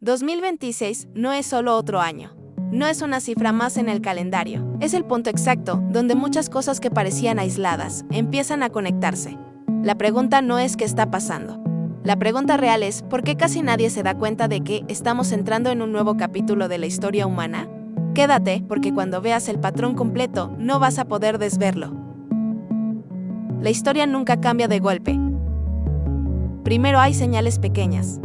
2026 no es solo otro año. No es una cifra más en el calendario. Es el punto exacto donde muchas cosas que parecían aisladas empiezan a conectarse. La pregunta no es qué está pasando. La pregunta real es ¿por qué casi nadie se da cuenta de que estamos entrando en un nuevo capítulo de la historia humana? Quédate, porque cuando veas el patrón completo no vas a poder desverlo. La historia nunca cambia de golpe. Primero hay señales pequeñas.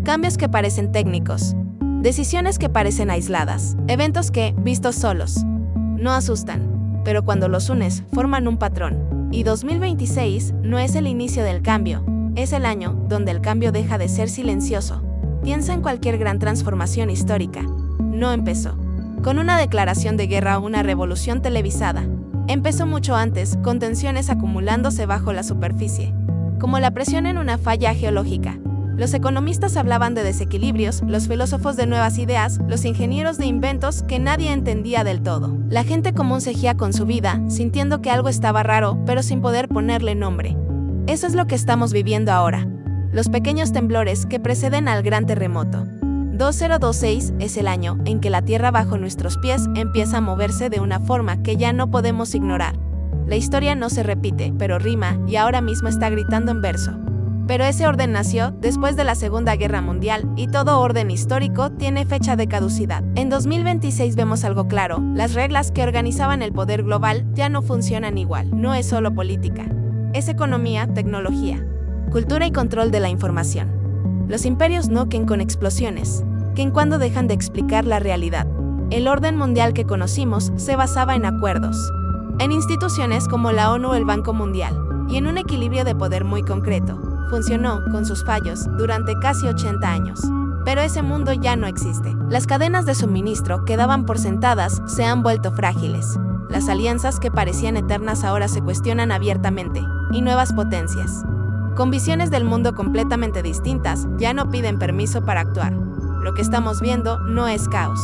Cambios que parecen técnicos. Decisiones que parecen aisladas. Eventos que, vistos solos, no asustan, pero cuando los unes, forman un patrón. Y 2026 no es el inicio del cambio, es el año donde el cambio deja de ser silencioso. Piensa en cualquier gran transformación histórica. No empezó con una declaración de guerra o una revolución televisada. Empezó mucho antes, con tensiones acumulándose bajo la superficie, como la presión en una falla geológica. Los economistas hablaban de desequilibrios, los filósofos de nuevas ideas, los ingenieros de inventos que nadie entendía del todo. La gente común seguía con su vida, sintiendo que algo estaba raro, pero sin poder ponerle nombre. Eso es lo que estamos viviendo ahora. Los pequeños temblores que preceden al gran terremoto. 2026 es el año en que la tierra bajo nuestros pies empieza a moverse de una forma que ya no podemos ignorar. La historia no se repite, pero rima, y ahora mismo está gritando en verso. Pero ese orden nació después de la Segunda Guerra Mundial, y todo orden histórico tiene fecha de caducidad. En 2026 vemos algo claro: las reglas que organizaban el poder global ya no funcionan igual. No es solo política, es economía, tecnología, cultura y control de la información. Los imperios no queden con explosiones, que en cuando dejan de explicar la realidad. El orden mundial que conocimos se basaba en acuerdos, en instituciones como la ONU o el Banco Mundial, y en un equilibrio de poder muy concreto. Funcionó, con sus fallos, durante casi 80 años. Pero ese mundo ya no existe. Las cadenas de suministro que daban por sentadas se han vuelto frágiles. Las alianzas que parecían eternas ahora se cuestionan abiertamente, y nuevas potencias, con visiones del mundo completamente distintas, ya no piden permiso para actuar. Lo que estamos viendo no es caos.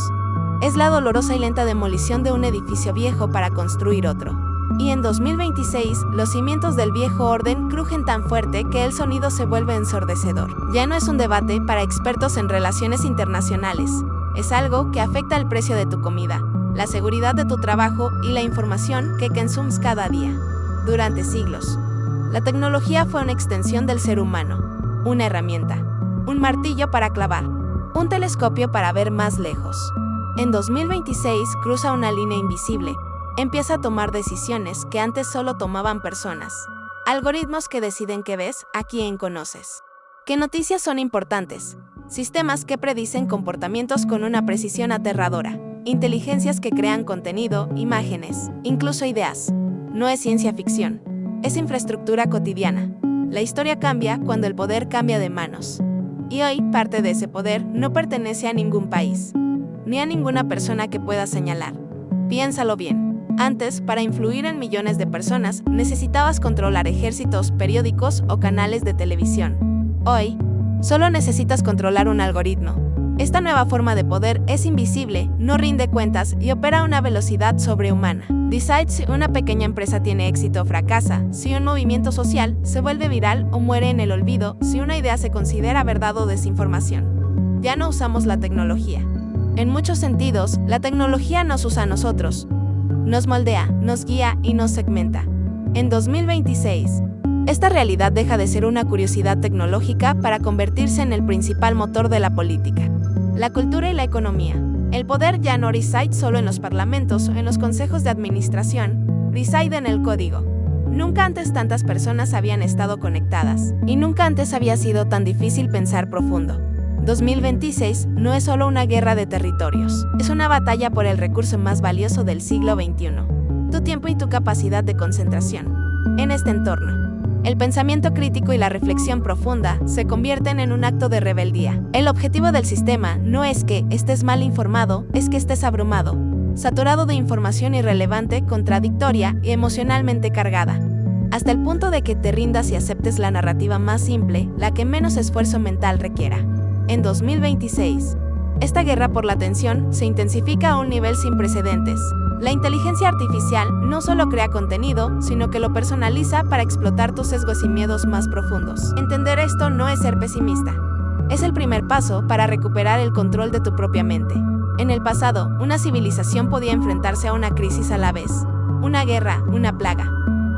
Es la dolorosa y lenta demolición de un edificio viejo para construir otro. Y en 2026, los cimientos del viejo orden crujen tan fuerte que el sonido se vuelve ensordecedor. Ya no es un debate para expertos en relaciones internacionales. Es algo que afecta el precio de tu comida, la seguridad de tu trabajo y la información que consumes cada día. Durante siglos, la tecnología fue una extensión del ser humano. Una herramienta, un martillo para clavar, un telescopio para ver más lejos. En 2026 cruza una línea invisible. Empieza a tomar decisiones que antes solo tomaban personas. Algoritmos que deciden qué ves, a quién conoces, qué noticias son importantes. Sistemas que predicen comportamientos con una precisión aterradora. Inteligencias que crean contenido, imágenes, incluso ideas. No es ciencia ficción, es infraestructura cotidiana. La historia cambia cuando el poder cambia de manos. Y hoy, parte de ese poder no pertenece a ningún país, ni a ninguna persona que pueda señalar. Piénsalo bien. Antes, para influir en millones de personas, necesitabas controlar ejércitos, periódicos o canales de televisión. Hoy, solo necesitas controlar un algoritmo. Esta nueva forma de poder es invisible, no rinde cuentas y opera a una velocidad sobrehumana. Decide si una pequeña empresa tiene éxito o fracasa, si un movimiento social se vuelve viral o muere en el olvido, si una idea se considera verdad o desinformación. Ya no usamos la tecnología. En muchos sentidos, la tecnología nos usa a nosotros. Nos moldea, nos guía y nos segmenta. En 2026, esta realidad deja de ser una curiosidad tecnológica para convertirse en el principal motor de la política, la cultura y la economía. El poder ya no reside solo en los parlamentos o en los consejos de administración, reside en el código. Nunca antes tantas personas habían estado conectadas, y nunca antes había sido tan difícil pensar profundo. 2026 no es solo una guerra de territorios, es una batalla por el recurso más valioso del siglo XXI, tu tiempo y tu capacidad de concentración. En este entorno, el pensamiento crítico y la reflexión profunda se convierten en un acto de rebeldía. El objetivo del sistema no es que estés mal informado, es que estés abrumado, saturado de información irrelevante, contradictoria y emocionalmente cargada, hasta el punto de que te rindas y aceptes la narrativa más simple, la que menos esfuerzo mental requiera. En 2026, esta guerra por la atención se intensifica a un nivel sin precedentes. La inteligencia artificial no solo crea contenido, sino que lo personaliza para explotar tus sesgos y miedos más profundos. Entender esto no es ser pesimista, Es el primer paso para recuperar el control de tu propia mente. En el pasado, una civilización podía enfrentarse a una crisis a la vez. Una guerra, una plaga,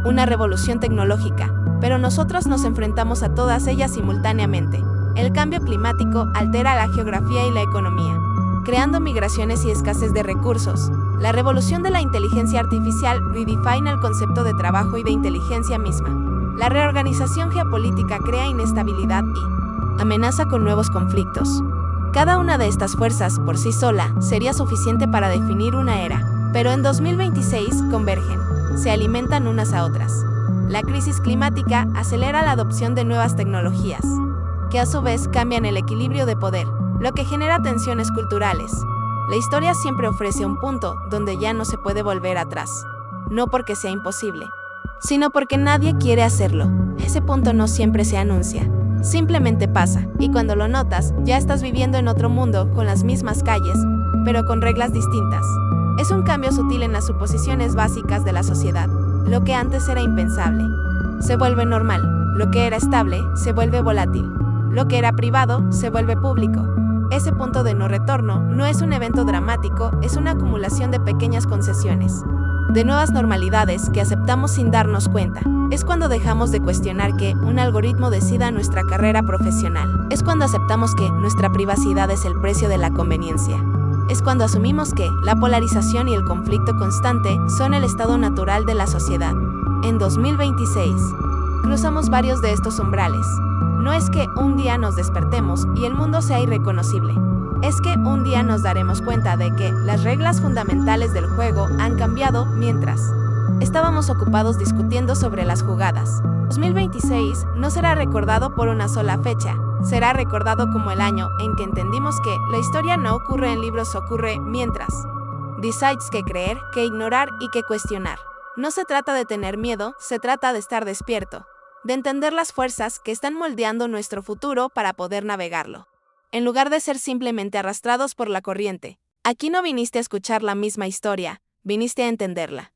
una revolución tecnológica, pero nosotros nos enfrentamos a todas ellas simultáneamente. El cambio climático altera la geografía y la economía, creando migraciones y escasez de recursos. La revolución de la inteligencia artificial redefine el concepto de trabajo y de inteligencia misma. La reorganización geopolítica crea inestabilidad y amenaza con nuevos conflictos. Cada una de estas fuerzas, por sí sola, sería suficiente para definir una era, pero en 2026 convergen, se alimentan unas a otras. La crisis climática acelera la adopción de nuevas tecnologías, que a su vez cambian el equilibrio de poder, lo que genera tensiones culturales. La historia siempre ofrece un punto donde ya no se puede volver atrás, no porque sea imposible, sino porque nadie quiere hacerlo. Ese punto no siempre se anuncia, simplemente pasa, y cuando lo notas, ya estás viviendo en otro mundo con las mismas calles, pero con reglas distintas. Es un cambio sutil en las suposiciones básicas de la sociedad. Lo que antes era impensable se vuelve normal, lo que era estable se vuelve volátil, lo que era privado se vuelve público. Ese punto de no retorno no es un evento dramático, es una acumulación de pequeñas concesiones, de nuevas normalidades que aceptamos sin darnos cuenta. Es cuando dejamos de cuestionar que un algoritmo decida nuestra carrera profesional. Es cuando aceptamos que nuestra privacidad es el precio de la conveniencia. Es cuando asumimos que la polarización y el conflicto constante son el estado natural de la sociedad. En 2026, cruzamos varios de estos umbrales. No es que un día nos despertemos y el mundo sea irreconocible. Es que un día nos daremos cuenta de que las reglas fundamentales del juego han cambiado mientras estábamos ocupados discutiendo sobre las jugadas. 2026 no será recordado por una sola fecha, será recordado como el año en que entendimos que la historia no ocurre en libros, ocurre mientras decides qué creer, qué ignorar y qué cuestionar. No se trata de tener miedo, se trata de estar despierto, de entender las fuerzas que están moldeando nuestro futuro para poder navegarlo. En lugar de ser simplemente arrastrados por la corriente. Aquí no viniste a escuchar la misma historia, viniste a entenderla.